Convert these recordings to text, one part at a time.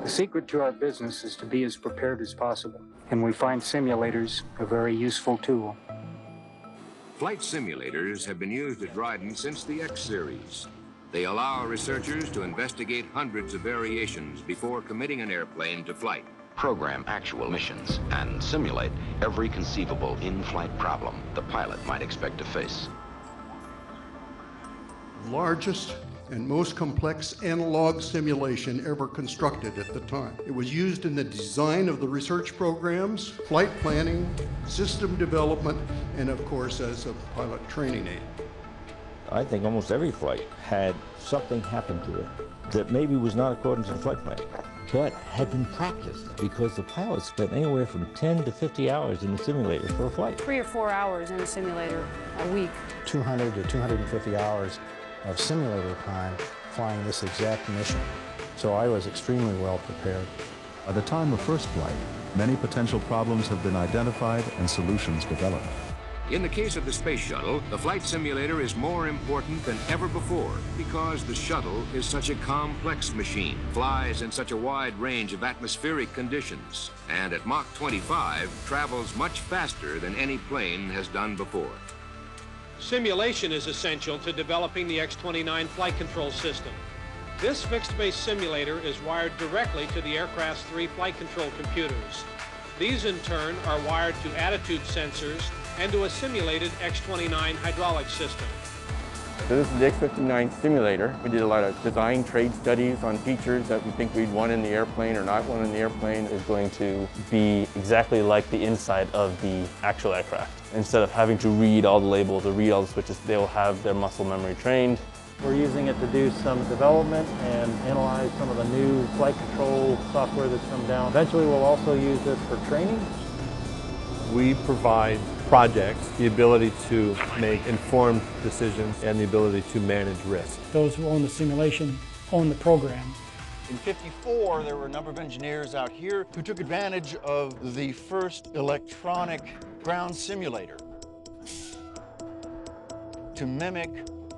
The secret to our business is to be as prepared as possible, and we find simulators a very useful tool. Flight simulators have been used at Dryden since the X series. They allow researchers to investigate hundreds of variations before committing an airplane to flight. Program actual missions and simulate every conceivable in-flight problem the pilot might expect to face. Largest and most complex analog simulation ever constructed at the time. It was used in the design of the research programs, flight planning, system development, and of course as a pilot training aid. I think almost every flight had something happen to it that maybe was not according to the flight plan, but had been practiced because the pilots spent anywhere from 10 to 50 hours in the simulator for a flight. 3 or 4 hours in a simulator a week. 200 to 250 hours of simulator time flying this exact mission. So I was extremely well prepared. By the time of first flight, many potential problems have been identified and solutions developed. In the case of the space shuttle, the flight simulator is more important than ever before because the shuttle is such a complex machine, flies in such a wide range of atmospheric conditions, and at Mach 25 travels much faster than any plane has done before. Simulation is essential to developing the X-29 flight control system. This fixed-base simulator is wired directly to the aircraft's 3 flight control computers. These, in turn, are wired to attitude sensors and to a simulated X-29 hydraulic system. So this is the X-59 simulator. We did a lot of design trade studies on features that we think we'd want in the airplane or not want in the airplane. Is going to be exactly like the inside of the actual aircraft. Instead of having to read all the labels or read all the switches, they'll have their muscle memory trained. We're using it to do some development and analyze some of the new flight control software that's come down. Eventually we'll also use this for training. We provide projects the ability to make informed decisions and the ability to manage risk. Those who own the simulation own the program. In '54, there were a number of engineers out here who took advantage of the first electronic ground simulator to mimic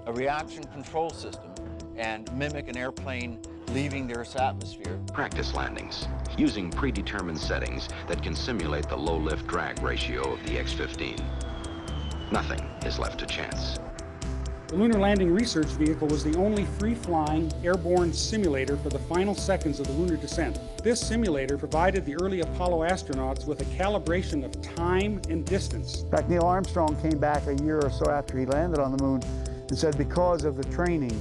a reaction control system and mimic an airplane leaving the Earth's atmosphere. Practice landings, using predetermined settings that can simulate the low lift drag ratio of the X-15. Nothing is left to chance. The Lunar Landing Research Vehicle was the only free-flying airborne simulator for the final seconds of the lunar descent. This simulator provided the early Apollo astronauts with a calibration of time and distance. In fact, Neil Armstrong came back a year or so after he landed on the moon and said because of the training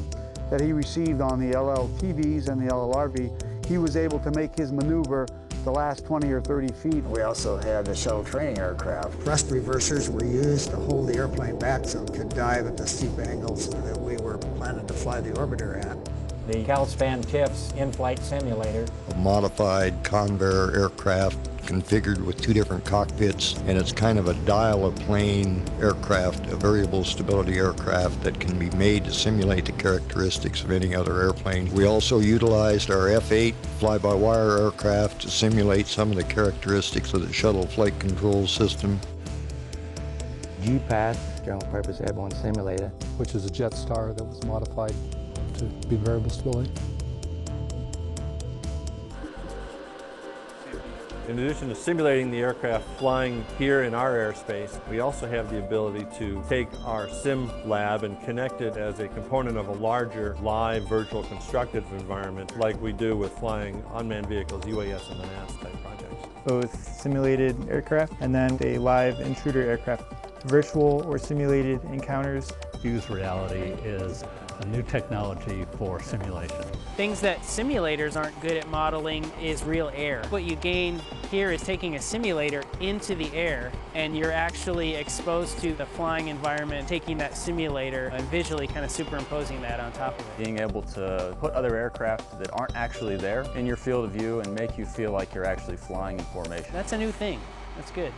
that he received on the LLTVs and the LLRV, he was able to make his maneuver the last 20 or 30 feet. We also had the shuttle training aircraft. Thrust reversers were used to hold the airplane back so it could dive at the steep angles that we were planning to fly the orbiter at. The Calspan TIF's in-flight simulator. A modified Convair aircraft configured with 2 different cockpits, and it's kind of a dial-a-plane aircraft, a variable stability aircraft that can be made to simulate the characteristics of any other airplane. We also utilized our F-8 fly-by-wire aircraft to simulate some of the characteristics of the shuttle flight control system. GPAS, General Purpose Airborne Simulator, which is a Jetstar that was modified to be variable stability. In addition to simulating the aircraft flying here in our airspace, we also have the ability to take our sim lab and connect it as a component of a larger live virtual constructive environment like we do with flying unmanned vehicles, UAS and NAS type projects. Both simulated aircraft and then a live intruder aircraft. Virtual or simulated encounters. Fused reality is a new technology for simulation. Things that simulators aren't good at modeling is real air. What you gain here is taking a simulator into the air, and you're actually exposed to the flying environment, taking that simulator and visually kind of superimposing that on top of it. Being able to put other aircraft that aren't actually there in your field of view and make you feel like you're actually flying in formation. That's a new thing. That's good.